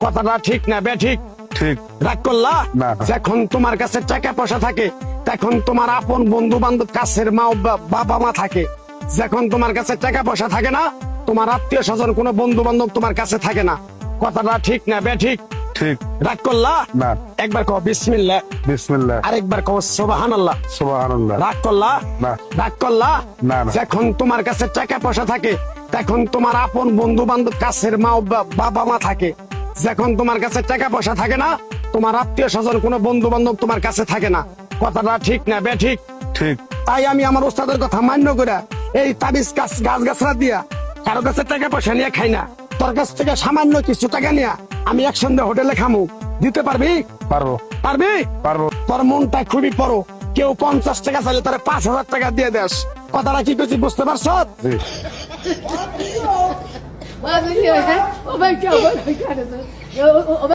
কথাটা ঠিক না বে ঠিক? ঠিক রাগ করলা? না। যখন তোমার কাছে টাকা পয়সা থাকে তখন তোমার আপন বন্ধু বান্ধব কাছের মা বাবা মা থাকে। যখন তোমার কাছে টাকা পয়সা থাকে না, তোমার আত্মীয় স্বজন কোনো বন্ধু বান্ধব তোমার কাছে থাকে না। কথাটা ঠিক না বে ঠিক? ঠিক রাগ করলা? না। একবার কও বিসমিল্লাহ, বিসমিল্লাহ আরেকবার কও সুবহানাল্লাহ। সুবহানাল্লাহ রাগ করলা? না। রাগ করলা? না, না। যখন তোমার কাছে টাকা পয়সা থাকে তখন তোমার আপন বন্ধু বান্ধব কাছের মা বাবা মা থাকে। যখন তোমার কাছে টাকা পয়সা থাকে না, তোমার আত্মীয় স্বজন কোনো বন্ধু বান্ধব তোমার কাছে থাকে না। কথাটা ঠিক না বে ঠিক? ঠিক তাই আমি আমার ওস্তাদের কথা মান্য করে এই তাবিজ গাছ গাছরা দিয়া কারো কাছে টাকা পয়সা নিয়ে খাই না। তোর কাছ থেকে সামান্য কিছু টাকা নিয়ে আমি একসঙ্গে হোটেলে খামু। দিতে পারবি? পারবো পারবি? পারবো তোর মনটা খুবই বড়। কেউ 50 টাকা চাইলে তোর 5,000 টাকা দিয়ে দেস। কথাটা কি করছি বুঝতে পারছ? জি Well, you know, oh my God,